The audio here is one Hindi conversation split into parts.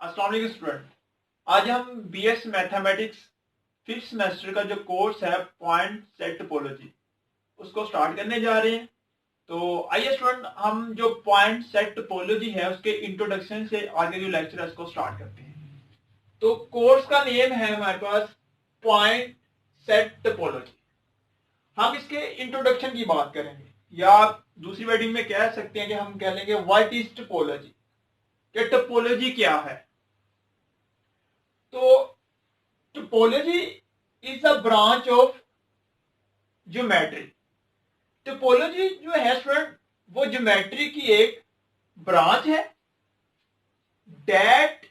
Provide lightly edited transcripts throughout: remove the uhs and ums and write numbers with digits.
अस्सलाम वालेकुम स्टूडेंट। आज हम बीएस मैथमेटिक्स 5th सेमेस्टर का जो कोर्स है पॉइंट सेट टोपोलॉजी उसको स्टार्ट करने जा रहे हैं। तो आइए स्टूडेंट, हम जो पॉइंट सेट टोपोलॉजी है उसके इंट्रोडक्शन से आगे जो लेक्चर है उसको स्टार्ट करते हैं। तो कोर्स का नेम है हमारे पास पॉइंट सेट टोपोलॉजी। हम इसके इंट्रोडक्शन की बात करेंगे, या आप दूसरी वर्डिंग में कह सकते हैं कि हम कह लेंगे व्हाट इज टोपोलॉजी, कि टोपोलॉजी क्या है। तो topology is a branch of geometry. Topology जो है स्टूडेंट, वो ज्योमेट्री की एक ब्रांच है that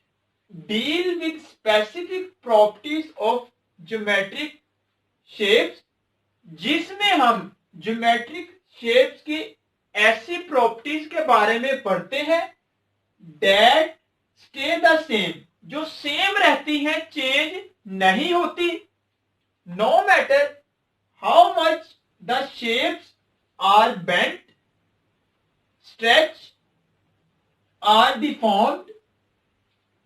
deal with specific properties of geometric shapes, जिसमें हम ज्योमेट्रिक शेप्स की ऐसी प्रॉपर्टीज के बारे में पढ़ते हैं दैट स्टे द सेम, जो सेम रहती हैं, चेंज नहीं होती। No matter how much the shapes are bent, stretch or deformed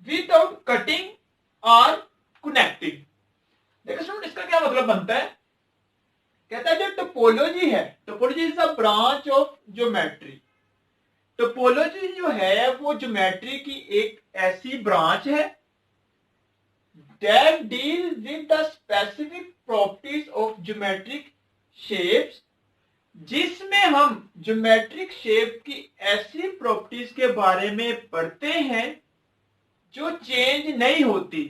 without cutting और कनेक्टिंग। देखो स्टूडेंट, इसका क्या मतलब बनता है? कहता है जो टोपोलॉजी है, topology is a branch of geometry. Topology जो है वो ज्योमेट्री की एक ऐसी ब्रांच है that deal with the specific properties of geometric shapes, जिसमें हम ज्योमेट्रिक शेप की ऐसी प्रॉपर्टीज के बारे में पढ़ते हैं जो चेंज नहीं होती।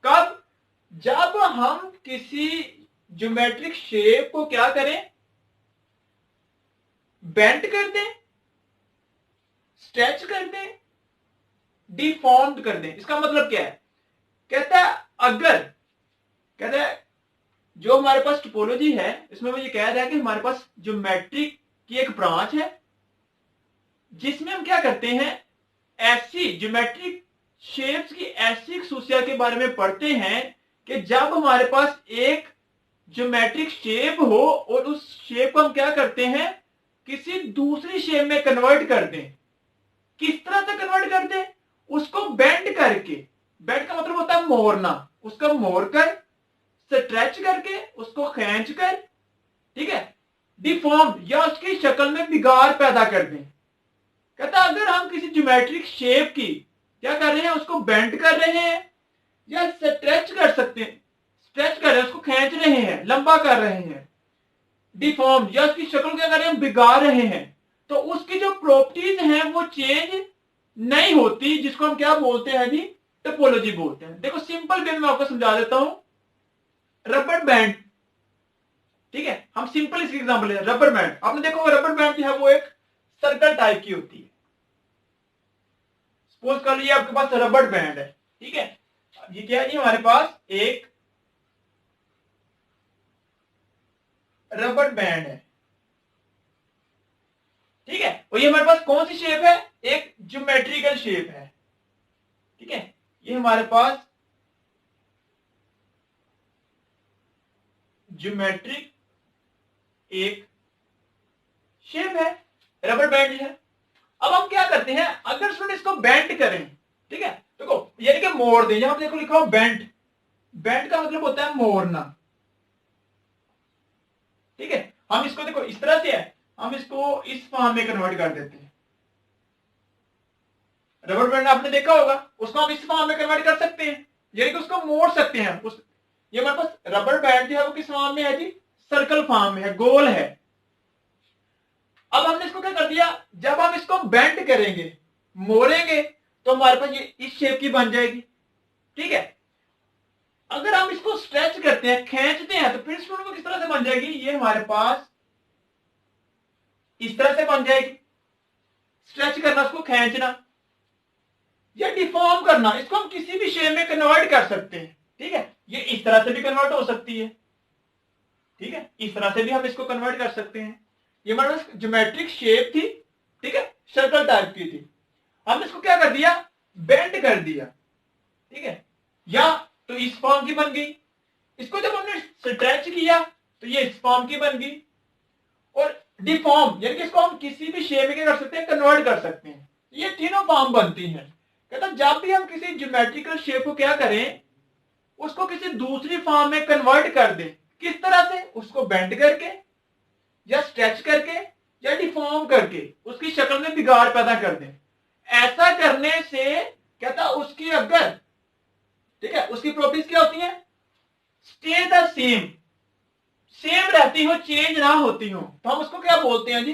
कब? जब हम किसी ज्योमेट्रिक शेप को क्या करें, बेंट कर दें, स्ट्रेच कर दें, डिफॉर्म्ड कर दें। इसका मतलब क्या है? कहता है अगर, कहता है जो हमारे पास टोपोलॉजी है इसमें वो ये कह रहा है कि हमारे पास ज्योमेट्री की एक ब्रांच है जिसमें हम क्या करते हैं, ऐसी ज्योमेट्रिक शेप्स की ऐसी खसूसिया के बारे में पढ़ते हैं कि जब हमारे पास एक ज्योमेट्रिक शेप हो और उस शेप को हम क्या करते हैं, किसी दूसरी शेप में कन्वर्ट कर दें। किस तरह से कन्वर्ट कर दें? उसको बेंड करके। बेंड का मतलब होता है मोड़ना, उसको मोड़ कर, स्ट्रेच करके, उसको खींच कर, ठीक है, डिफॉर्म या उसकी शक्ल में बिगाड़ पैदा कर दें। कहता अगर हम किसी ज्योमेट्रिक शेप की क्या कर रहे हैं, उसको बेंड कर रहे हैं या स्ट्रेच कर सकते हैं, स्ट्रेच कर रहे हैं, उसको खींच रहे हैं, लंबा कर रहे हैं, डिफॉर्म या उसकी शक्ल क्या कर रहे हैं, बिगाड़ रहे हैं, तो उसकी जो प्रॉपर्टीज हैं वो चेंज नहीं होती, जिसको हम क्या बोलते हैं जी, टोपोलॉजी बोलते हैं। देखो सिंपल वे में मैं आपको समझा देता हूं। रबर बैंड, ठीक है, हम सिंपल इसकी एग्जांपल लेते हैं। रबर बैंड, आपने देखो रबर बैंड जो है वो एक सर्कल टाइप की होती है। सपोज कर लीजिए आपके पास रबर बैंड है, ठीक है, ये क्या है जी, हमारे पास एक रबर बैंड है, ठीक है, और ये हमारे पास कौन सी शेप है, एक ज्योमेट्रिकल शेप है, ठीक है, ये हमारे पास ज्योमेट्रिक एक शेप है, रबर बैंड है। अब हम क्या करते हैं, अगर स्टूडेंट इसको बेंड करें, ठीक है, देखो यानी कि मोड़ दें, यहां देखो लिखा हो बेंड, बेंड का मतलब होता है मोड़ना, ठीक है। हम इसको देखो इस तरह से है, हम इसको इस फॉर्म में कन्वर्ट कर देते हैं। रबर बैंड आपने देखा होगा, उसको हम इस फॉर्म में कन्वर्ट कर सकते हैं, यानी कि उसको मोड़ सकते हैं उस, ये हमारे पास रबर बैंड जो है वो किस फॉर्म में है जी, सर्कल फॉर्म में है, गोल है। अब हमने इसको क्या कर दिया, जब हम इसको बेंड करेंगे, मोड़ेंगे, तो हमारे पास ये इस शेप की बन जाएगी, ठीक है। अगर हम इसको स्ट्रेच करते हैं, खींचते हैं, तो फिर स्टूडेंट को किस तरह से बन जाएगी, ये हमारे पास इस तरह से बन जाएगी। स्ट्रेच करना, उसको खींचना या डिफॉर्म करना, इसको हम किसी भी शेप में कन्वर्ट कर सकते हैं, ठीक है। ये इस तरह से भी कन्वर्ट हो सकती है, ठीक है, इस तरह से भी हम इसको कन्वर्ट कर सकते हैं। ये हमारे पास ज्योमेट्रिक शेप थी, ठीक है, सर्कल टाइप की थी, हमने इसको क्या कर दिया, बेंड कर दिया, ठीक है, या तो इस फॉर्म की बन गई। इसको जब हमने स्ट्रेच किया तो ये इस फॉर्म की बन गई, और डिफॉर्म यानी कि इसको हम किसी भी शेप में क्या कर सकते हैं, कन्वर्ट कर सकते हैं। ये तीनों फॉर्म बनती हैं। कहता जब भी हम किसी ज्योमेट्रिकल शेप को क्या करें, उसको किसी दूसरी फॉर्म में कन्वर्ट कर दें। किस तरह से? उसको बेंड करके या स्ट्रेच करके या डिफॉर्म करके उसकी शक्ल में बिगाड़ पैदा कर दें। ऐसा करने से कहता उसकी अगर, ठीक है, उसकी प्रॉपर्टीज क्या होती है? स्टे द सेम, सेम रहती हो, चेंज ना होती हो, तो हम उसको क्या बोलते हैं जी?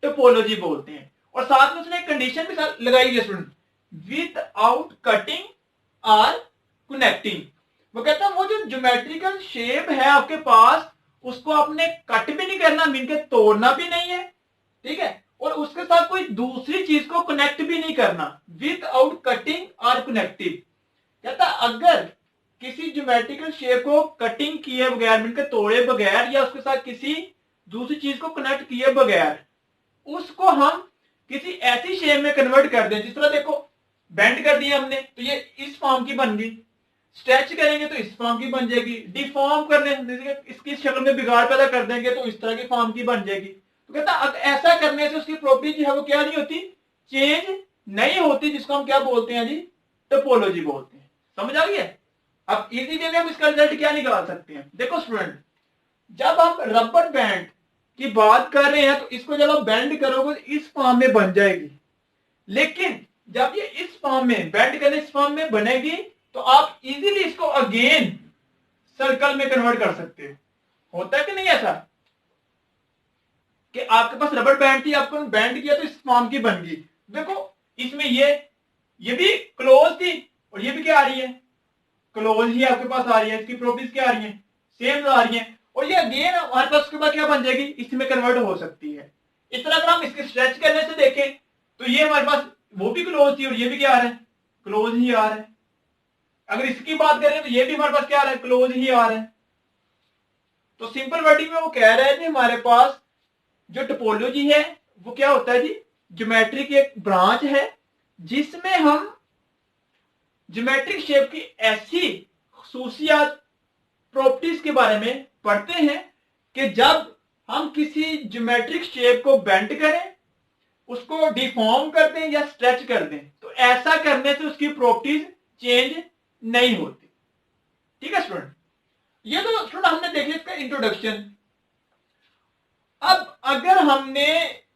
टोपोलॉजी बोलते हैं। और साथ में उसने एक कंडीशन भी लगाई है स्टूडेंट, विदाउट कटिंग और कनेक्टिंग। वो कहता है वो जो ज्योमेट्रिकल शेप है आपके पास, उसको आपने कट भी नहीं करना, मीन के तोड़ना भी नहीं है, ठीक है, और उसके साथ कोई दूसरी चीज को कनेक्ट भी नहीं करना, विदाउट कटिंग और कनेक्टिंग। कहता अगर किसी ज्योमेट्रिकल शेप को कटिंग किए बगैर, मीन के तोड़े बगैर, या उसके साथ किसी दूसरी चीज को कनेक्ट किए बगैर, उसको हम किसी ऐसी शेप में कन्वर्ट कर दें, जिस तरह देखो बेंड कर दिया हमने तो ये इस फॉर्म की बन गई, स्ट्रेच करेंगे तो इस फॉर्म की बन जाएगी, डिफॉर्म करने इसकी शक्ल में बिगाड़ पैदा कर देंगे तो इस तरह की फॉर्म की बन जाएगी। तो कहता ऐसा करने से उसकी प्रॉपर्टी जो है वो क्या नहीं होती? चेंज नहीं होती, जिसको हम क्या बोलते हैं जी? टोपोलॉजी बोलते हैं। समझ आ गई है? अब इजी वे में हम इसका रिजल्ट क्या निकाल सकते हैं? देखो स्टूडेंट, जब हम रबर बैंड की बात कर रहे हैं तो इसको जब आप बेंड करोगे तो इस फॉर्म में बन जाएगी, लेकिन जब ये इस फॉर्म में बेंड करने इस फॉर्म में बनेगी तो आप इजीली इसको अगेन सर्कल में कन्वर्ट कर सकते हो। होता है कि नहीं ऐसा कि आपके पास रबर बैंड थी, आपको बेंड किया तो इस फॉर्म की बन गई। देखो इसमें ये भी क्लोज थी और ये भी क्या आ रही है? क्लोज ही आपके पास आ रही है। इसकी प्रॉपर्टीज क्या आ रही है? सेम आ रही है। और ये अगेन हमारे पास उसके बाद क्या बन जाएगी? इसमें कन्वर्ट हो सकती है। इस तरह अगर हम इसके स्ट्रेच करने से देखें तो ये हमारे पास वो भी क्लोज थी और ये भी क्या आ रहा है? क्लोज ही आ रहा है। अगर इसकी बात करें तो ये भी हमारे पास क्या आ रहा है? क्लोज ही आ रहा है। तो सिंपल वर्डिंग में वो कह रहा है कि हमारे पास जो टोपोलॉजी है वो क्या होता है जी? ज्योमेट्री की एक ब्रांच है जिसमें हम ज्योमेट्रिक शेप की ऐसी खसूसियात, प्रॉपर्टीज के बारे में पढ़ते हैं कि जब हम किसी ज्योमेट्रिक शेप को बेंड करें, उसको डिफॉर्म कर दें या स्ट्रेच कर दें, तो ऐसा करने से उसकी प्रॉपर्टीज चेंज नहीं होती। ठीक है स्टूडेंट, ये तो स्टूडेंट हमने देख लिया इसका इंट्रोडक्शन। अब अगर हमने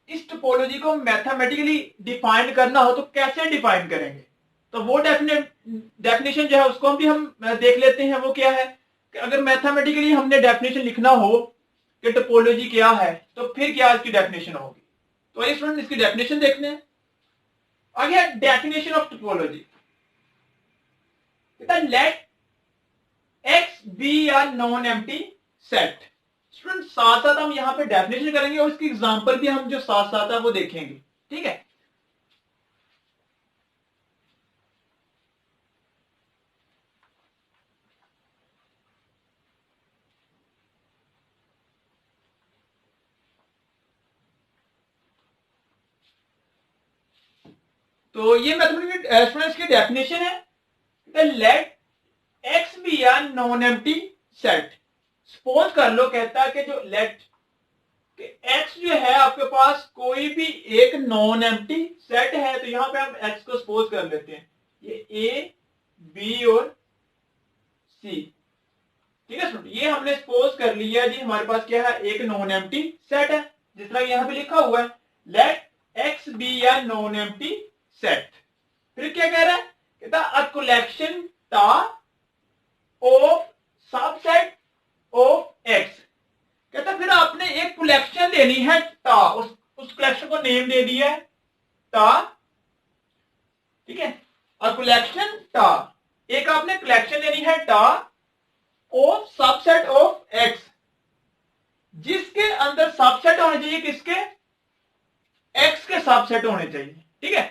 इस टोपोलॉजी को मैथमेटिकली डिफाइन करना हो तो कैसे डिफाइन करेंगे? तो वो डेफिनेशन जो है उसको हम देख लेते हैं। वो क्या है कि अगर मैथमेटिकली हमने डेफिनेशन लिखना हो कि टोपोलॉजी क्या है तो फिर क्या इसकी डेफिनेशन होगी? तो आइए स्टूडेंट इसकी डेफिनेशन देखते हैं। आगे definition of topology, let X be a non empty set. Student साथ साथ हम यहां पे डेफिनेशन करेंगे और इसकी एग्जांपल भी हम जो साथ साथ है वो देखेंगे। ठीक है, तो ये मैथमेटिकल स्टूडेंट्स की डेफिनेशन है। Let X be a non empty set. Suppose कर लो, कहता है कि जो लेट एक्स जो है आपके पास कोई भी एक नॉन एम्प्टी सेट है, तो यहां पे हम एक्स को सपोज कर लेते हैं ये ए बी और सी। ठीक है स्टूडेंट, ये हमने सपोज कर लिया जी हमारे पास क्या है? एक नॉन एम्प्टी सेट है, जिस तरह यहां पे लिखा हुआ है let X be a non empty set. फिर क्या कह रहा है? कहता a collection tau of subset of X. कहता फिर आपने एक कलेक्शन लेनी है टा, उस कलेक्शन को नेम दे दिया है टा। ठीक है, और कलेक्शन टा, एक आपने कलेक्शन लेनी है टा ऑफ सबसेट ऑफ एक्स, जिसके अंदर सबसेट होने चाहिए किसके? एक्स के सबसेट होने चाहिए। ठीक है,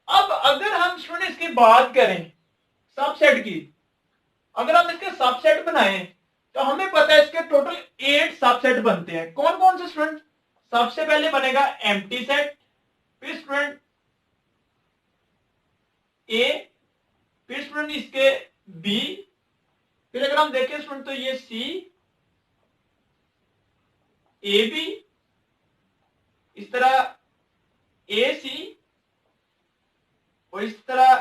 अब अगर हम स्टूडेंट इसकी बात करें सबसेट की, अगर हम इसके सबसेट बनाएं तो हमें पता है इसके टोटल 8 सबसेट बनते हैं। कौन कौन से स्टूडेंट? सबसे पहले बनेगा एम्प्टी सेट, फिर स्टूडेंट ए, फिर स्टूडेंट इसके बी, फिर अगर हम देखें स्टूडेंट तो ये सी, ए बी, इस तरह ए सी, और इस तरह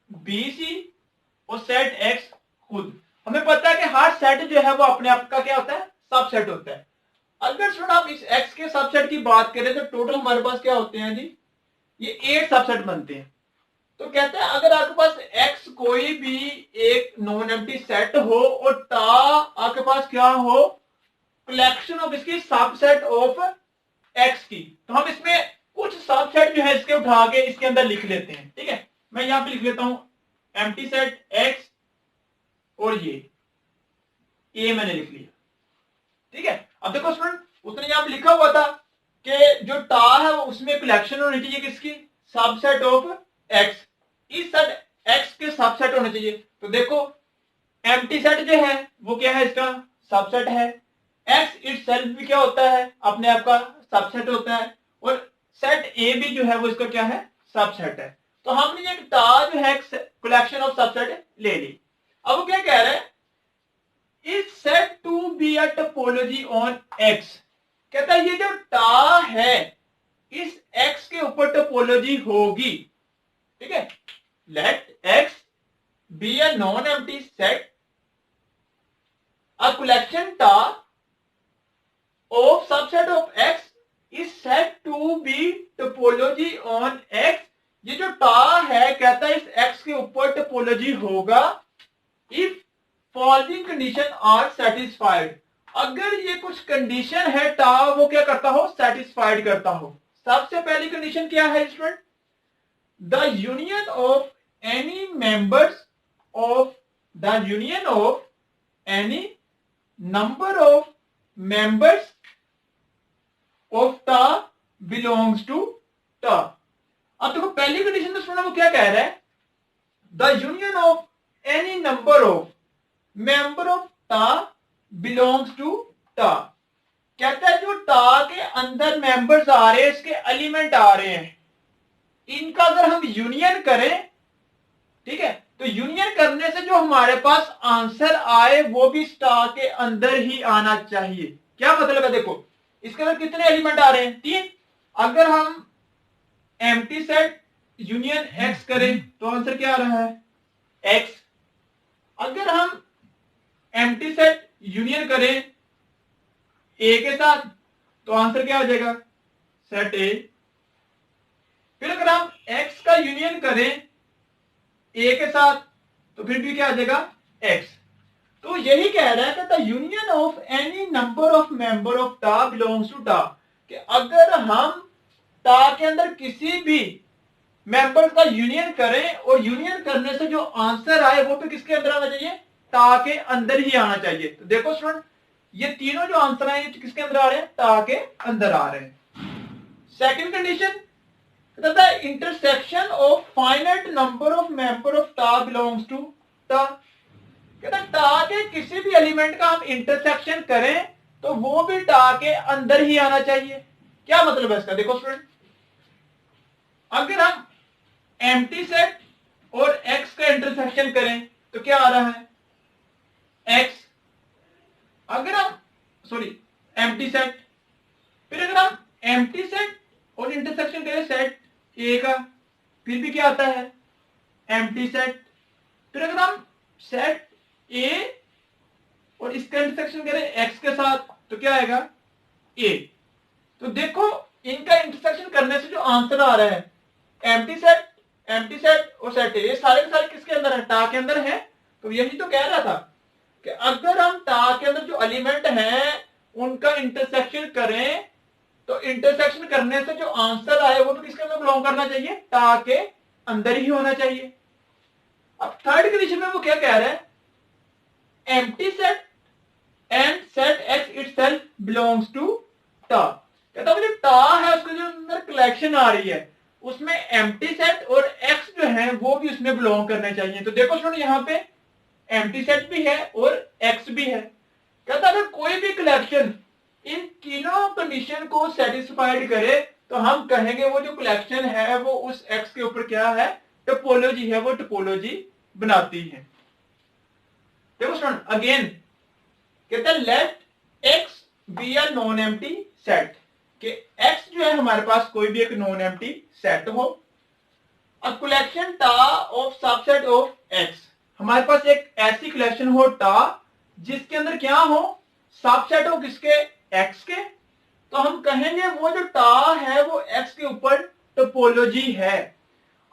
बी सी और सेट एक्स खुद। हमें पता है कि हर सेट जो है वो अपने आप का क्या होता है, सबसेट होता है। अगर स्टूडेंट आप इस एक्स के सबसेट की बात करें तो टोटल हमारे पास क्या होते हैं जी, ये 8 सबसेट बनते हैं। तो कहते हैं अगर आपके पास एक्स कोई भी एक नॉन एम्प्टी सेट हो और टा आपके पास क्या हो, कलेक्शन ऑफ इसकी सबसेट ऑफ एक्स की, तो हम इसमें कुछ सबसेट जो है इसके उठा के इसके अंदर लिख लेते हैं। ठीक है, मैं यहां पे लिख लेता हूं एम्प्टी सेट एक्स और ये ए मैंने लिख लिया। ठीक है, अब देखो स्टूडेंट उसने यहां पे लिखा हुआ था कि जो टा है वो उसमें कलेक्शन होनी चाहिए किसकी, सबसेट ऑफ एक्स। इस सेट एक्स के सबसेट होने चाहिए। तो देखो एम्प्टी सेट जो है वो क्या है, इसका सबसेट है। एक्स इटसेल्फ भी क्या होता है, अपने आप का सबसेट होता है। और सेट ए भी जो है वो इसका क्या है, सबसेट है। तो हमने ये टा जो है कलेक्शन ऑफ सबसेट ले ली। अब वो क्या कह रहा है, is said to be a topology on X. कहता है ये जो टा है इस एक्स के ऊपर टोपोलॉजी होगी। ठीक है, let X be a non empty set, a collection ta of subset of x is said to be topology on x। ये जो टा है कहता है इस x के ऊपर टोपोलॉजी होगा if following condition are satisfied। अगर ये कुछ कंडीशन है टा वो क्या करता हो, सेटिस्फाइड करता हो। सबसे पहली कंडीशन क्या है student, the union of any members of the union of any number of members of ta belongs to ta। अब देखो पहली कंडीशन में सुना वो क्या कह रहा है, the union of any number of member of टा बिलोंग्स टू टा। कहता है जो टा के अंदर मेंबर्स आ रहे हैं, इसके एलिमेंट आ रहे हैं, इनका अगर हम यूनियन करें, ठीक है, तो यूनियन करने से जो हमारे पास आंसर आए वो भी स्टार के अंदर ही आना चाहिए। क्या मतलब है, देखो इसके अंदर कितने एलिमेंट आ रहे हैं, 3। अगर हम एम्प्टी सेट यूनियन एक्स करें तो आंसर क्या आ रहा है, एक्स। अगर हम एम्प्टी सेट यूनियन करें ए के साथ तो आंसर क्या आ जाएगा, सेट ए। फिर अगर हम एक्स का यूनियन करें ए के साथ तो फिर भी क्या आ जाएगा, एक्स। तो यही कह रहा है कि the union of any number of member of टा बिलोंग्स टू टा, कि अगर हम टा के अंदर किसी भी मेंबर का यूनियन करें और यूनियन करने से जो आंसर आए वो भी किसके अंदर आना चाहिए, टा के अंदर ही आना चाहिए। तो देखो स्टूडेंट ये तीनों जो आंसर आए ये किसके अंदर आ रहे हैं, टा के अंदर आ रहे हैं। Second condition, the intersection of finite number of member of टा belongs to टा। कहता टा के किसी भी एलिमेंट का हम इंटरसेक्शन करें तो वो भी टा के अंदर ही आना चाहिए। क्या मतलब है इसका, देखो स्टूडेंट अगर हम एम्प्टी सेट और एक्स का इंटरसेक्शन करें तो क्या आ रहा है, एक्स। अगर हम एम्प्टी सेट, फिर अगर हम एम्प्टी सेट और इंटरसेक्शन करें सेट ए का, फिर भी क्या आता है, एम्प्टी सेट। फिर अगर हम सेट ए और इसका इंटरसेक्शन करें एक्स के साथ तो क्या आएगा, ए। तो देखो इनका इंटरसेक्शन करने से जो आंसर आ रहा है, एम्प्टी सेट और सेट ए, ये सारे के सारे किसके अंदर है, टा के अंदर है। तो यही तो कह रहा था कि अगर हम टा के अंदर जो एलिमेंट है उनका इंटरसेक्शन करें तो इंटरसेक्शन करने से जो आंसर आए वो तो किसके अंदर बिलोंग करना चाहिए, टा के अंदर ही होना चाहिए। अब थर्ड कंडीशन में वो क्या कह रहा है, empty set and set X itself belongs to tau. कहता है जो टा है उसके जो अंदर कलेक्शन आ रही है उसमें एम्प्टी सेट और एक्स जो है वो भी उसमें बिलोंग करने चाहिए। तो देखो सुनो यहाँ पे एम्प्टी सेट भी है और एक्स भी है। कहता अगर कोई भी कलेक्शन इन तीनों कंडीशन को सेटिस्फाइड करे तो हम कहेंगे वो जो कलेक्शन है वो उस एक्स के ऊपर क्या है, टोपोलॉजी है, वो टोपोलॉजी बनाती है। देखो स्टूडेंट अगेन कहता है let X be a non empty set, कि एक्स जो है हमारे पास कोई भी एक नॉन एम्प्टी सेट हो। अ collection tau of subset of x, हमारे पास एक ऐसी कलेक्शन हो टा जिसके अंदर क्या हो, सबसेट हो किसके, एक्स के, तो हम कहेंगे वो जो टा है वो एक्स के ऊपर टोपोलॉजी है।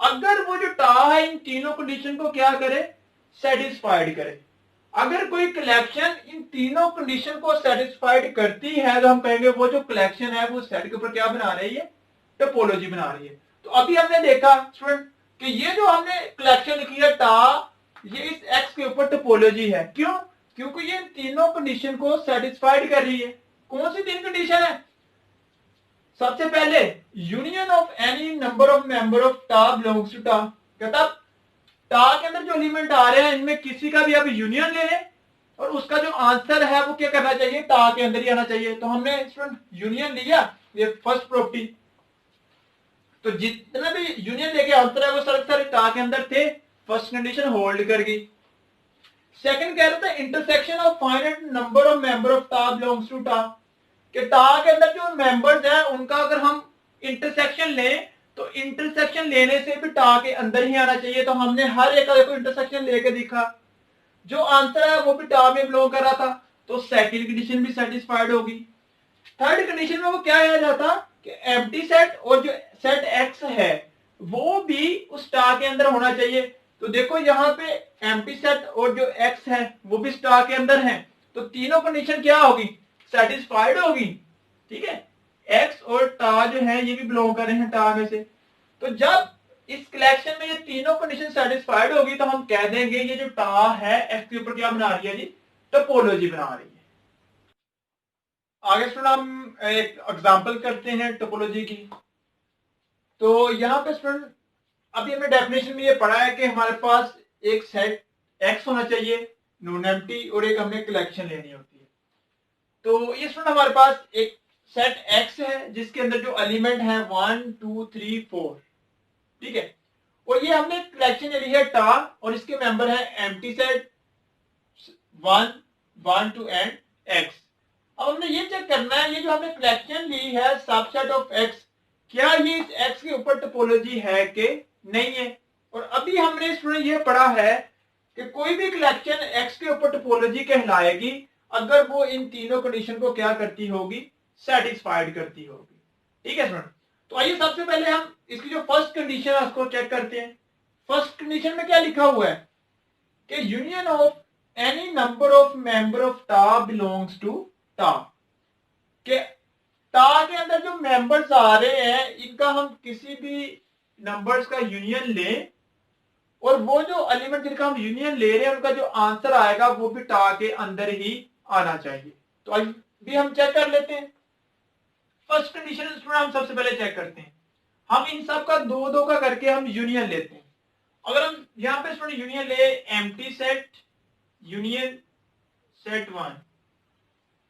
अगर वो जो टा है इन तीनों कंडीशन को क्या करे, सेटिस्फाइड करे। अगर कोई कलेक्शन इन तीनों कंडीशन को सेटिस्फाइड करती है तो हम कहेंगे वो जो कलेक्शन है वो सेट के ऊपर क्या बना रही है, टोपोलॉजी बना रही है। तो अभी हमने देखा स्टूडेंट कि ये जो हमने कलेक्शन लिखी है टा, ये इस एक्स के ऊपर टोपोलॉजी है। क्यों, क्योंकि ये तीनों कंडीशन को सेटिस्फाइड कर रही है। कौन सी तीन कंडीशन है, सबसे पहले union of any number of member of टा बिलोंग्स टू टा, कहता टा के अंदर जो एलिमेंट आ रहे हैं इनमें किसी का भी आप यूनियन ले लें और उसका जो आंसर है वो क्या करना चाहिए, टा के अंदर ही आना चाहिए। तो हमने स्टूडेंट यूनियन लिया, ये फर्स्ट प्रॉपर्टी, तो जितना भी यूनियन लेके आंसर है वो सारे टा के अंदर थे, फर्स्ट कंडीशन होल्ड कर गई। सेकंड कह रहा था intersection of finite number of member of टा बिलोंग्स टू टा, कि टा के अंदर जो मेंबर्स हैं उनका अगर हम इंटरसेक्शन लें तो इंटरसेक्शन लेने से भी टा के अंदर ही आना चाहिए। तो हमने हर एक का देखो इंटरसेक्शन लेके देखा, जो आंसर है वो भी टा में बिलोंग कर रहा था, तो सेकंड कंडीशन भी सेटिस्फाइड होगी। थर्ड कंडीशन में वो क्या आ जाता कि एम्प्टी सेट और जो सेट एक्स है वो भी उस टा के अंदर होना चाहिए। तो देखो यहाँ पे एम्प्टी सेट और जो एक्स है वो भी टा के अंदर है, तो तीनों कंडीशन क्या होगी, सेटिस्फाइड होगी। ठीक है, एक्स और टा जो है ये भी बिलोंग कर रहे हैं टा में से। तो जब इस कलेक्शन में ये तीनों कंडीशन सेटिस्फाइड होगी तो हम कह देंगे ये जो टा है एक्स के ऊपर क्या बना रही है जी, टोपोलॉजी बना रही है। आगे स्टूडेंट हम एक एग्जांपल करते हैं टोपोलॉजी की। तो यहाँ पे स्टूडेंट अभी हमने डेफिनेशन में ये पढ़ा है कि हमारे पास एक सेट एक्स होना चाहिए नॉन एम्प्टी और एक हमने कलेक्शन लेनी होती है। तो ये स्टूडेंट हमारे पास एक सेट एक्स है जिसके अंदर जो एलिमेंट है 1 2 3 4, ठीक है, और ये हमने कलेक्शन ले ली है टा और इसके मेंबर है एम्प्टी सेट 1 1 2 एंड एक्स। अब हमने ये चेक करना है ये जो हमने कलेक्शन ली है सबसेट ऑफ एक्स, क्या ये इस एक्स के ऊपर टोपोलॉजी है कि नहीं है। और अभी हमने स्टूडेंट ये पढ़ा है कि कोई भी कलेक्शन एक्स के ऊपर टोपोलॉजी कहलाएगी अगर वो इन तीनों कंडीशन को क्या करती होगी, सेटिस्फाइड करती होगी। ठीक है स्टूडेंट, तो आइए सबसे पहले हम इसकी जो फर्स्ट कंडीशन है उसको चेक करते हैं। फर्स्ट कंडीशन में क्या लिखा हुआ है कि union of any number of member of टा बिलोंग्स टू टा, के टा के अंदर जो मेंबर्स आ रहे हैं इनका हम किसी भी नंबर्स का यूनियन लें और वो जो एलिमेंट जिनका हम यूनियन ले रहे हैं उनका जो आंसर आएगा वो भी टा के अंदर ही आना चाहिए। तो अभी हम चेक कर लेते हैं। फर्स्ट कंडीशन हम सबसे पहले चेक करते हैं, हम इन सब का दो दो का करके हम यूनियन लेते हैं। अगर हम यहां पे स्टूडेंट यूनियन ले एम्प्टी सेट यूनियन सेट 1,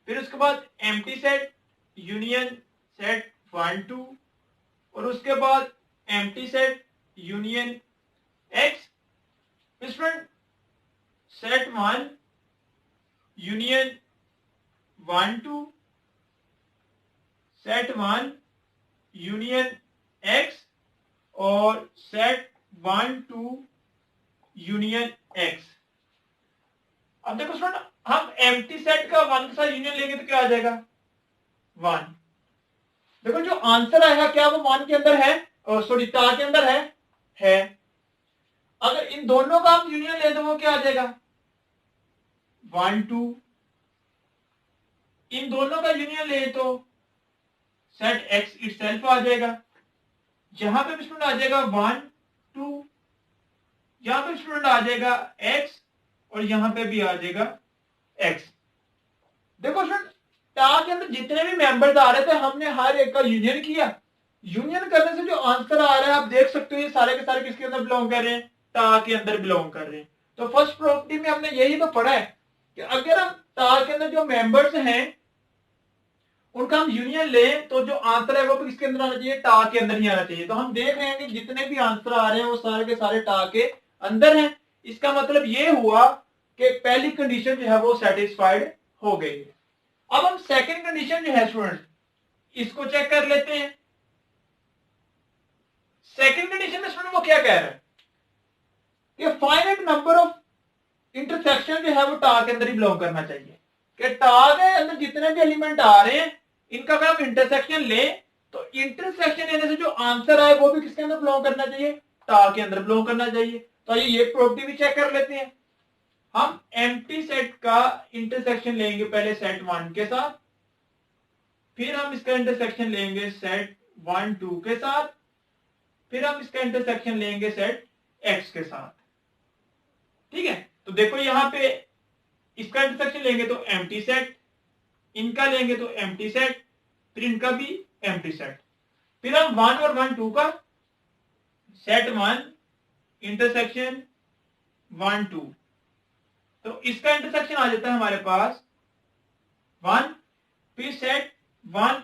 फिर उसके बाद एम्प्टी सेट यूनियन सेट 1 2 और उसके बाद empty set union x, student set 1 union 1 2 set 1 union x और सेट 1 2 यूनियन एक्स। अब देखो स्टूडेंट हम एम्प्टी सेट का 1 के साथ यूनियन लेंगे तो क्या आ जाएगा 1। देखो जो आंसर आएगा क्या वो 1 के अंदर है, सॉरी टा के अंदर है। अगर इन दोनों का हम यूनियन ले तो वो क्या आ जाएगा 1 2, इन दोनों का यूनियन ले तो सेट एक्स इटसेल्फ आ जाएगा, जहां पे भी स्टूडेंट आ जाएगा 1 2, यहां पे स्टूडेंट आ जाएगा एक्स और यहां पे भी आ जाएगा एक्स। देखो स्टूडेंट टा के अंदर जितने भी मेंबर्स आ रहे थे हमने हर एक का यूनियन किया, यूनियन करने से जो आंसर आ रहा है आप देख सकते हो ये सारे के सारे किसके अंदर बिलोंग कर रहे हैं, टा के अंदर बिलोंग कर रहे हैं। तो फर्स्ट प्रॉपर्टी में हमने यही तो पढ़ा है कि अगर हम टा के अंदर जो मेंबर्स हैं उनका हम यूनियन लें तो जो आंसर है वो किसके अंदर आना चाहिए, टा के अंदर ही आना चाहिए। तो हम देख रहे हैं कि जितने भी आंसर आ रहे हैं वो सारे के सारे टा के अंदर हैं। इसका मतलब ये हुआ कि पहली कंडीशन जो है वो सेटिस्फाइड हो गई है। अब हम सेकंड कंडीशन जो है स्टूडेंट इसको चेक कर लेते हैं। सेकंड कंडीशन में स्टूडेंट वो क्या कह रहा है कि फाइनाइट नंबर ऑफ इंटरसेक्शन जो है वो टा के अंदर ही बिलोंग करना चाहिए, कि टा के अंदर जितने भी एलिमेंट आ रहे हैं इनका अगर हम इंटरसेक्शन लें तो इंटरसेक्शन लेने से जो आंसर आए वो भी किसके अंदर बिलोंग करना चाहिए, टा के अंदर बिलोंग करना चाहिए। तो आइए ये प्रॉपर्टी भी चेक कर लेते हैं। हम एम्प्टी सेट का इंटरसेक्शन लेंगे पहले सेट 1 के साथ, फिर हम इसका इंटरसेक्शन लेंगे सेट 1 2 के साथ, फिर हम इसका इंटरसेक्शन लेंगे सेट x के साथ। ठीक है, तो देखो यहां पे इसका इंटरसेक्शन लेंगे तो एम्प्टी सेट, इनका लेंगे तो एम्प्टी सेट, फिर इनका भी एम्प्टी सेट, फिर हम 1 और 1 2 का सेट 1 इंटरसेक्शन 1 2, तो इसका इंटरसेक्शन आ जाता है हमारे पास 1, फिर सेट 1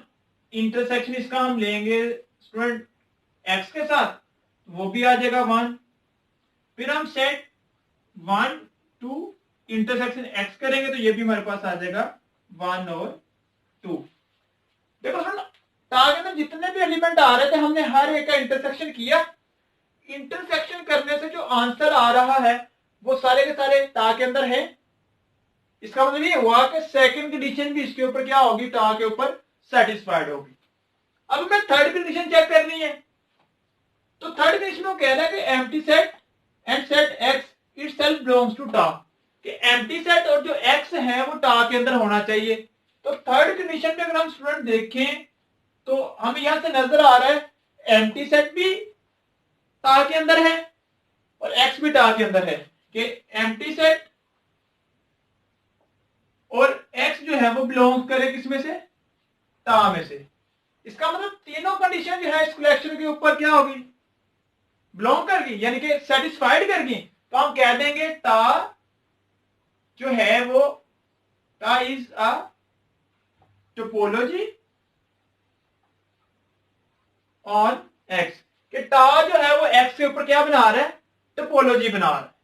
इंटरसेक्शन इसका हम लेंगे स्टूडेंट x के साथ, वो भी आ जाएगा 1, फिर हम सेट 1 2 इंटरसेक्शन x करेंगे तो ये भी हमारे पास आ जाएगा 1 और 2। देखो सुन, टा के अंदर जितने भी एलिमेंट आ रहे थे हमने हर एक का इंटरसेक्शन किया, इंटरसेक्शन करने से जो आंसर आ रहा है वो सारे के सारे टा के अंदर है। इसका मतलब ये हुआ कि सेकंड कंडीशन भी इसके ऊपर क्या होगी, टा के ऊपर सेटिस्फाइड होगी। अब मैं थर्ड कंडीशन चेक करनी है, तो थर्ड कंडीशन में कह रहा है कि empty set and set x itself belongs to tau, कि एम्प्टी सेट और जो x है वो टा के अंदर होना चाहिए। तो थर्ड कंडीशन में अगर हम स्टूडेंट देखें तो हमें यहां से नजर आ रहा है एम्प्टी सेट भी टा के अंदर है और x भी टा के अंदर है, कि एम्प्टी सेट और x जो है वो बिलोंग करे किस में से, टा में से। इसका मतलब तीनों कंडीशन जो है इस कलेक्शन के ऊपर क्या होगी, बिलोंग करगी, यानी कि सेटिस्फाइड करगी। तो हम कह देंगे टा जो है वो टा is a topology on x, कि टा जो है वो x के ऊपर क्या बना रहा है, टोपोलॉजी बना रहा है।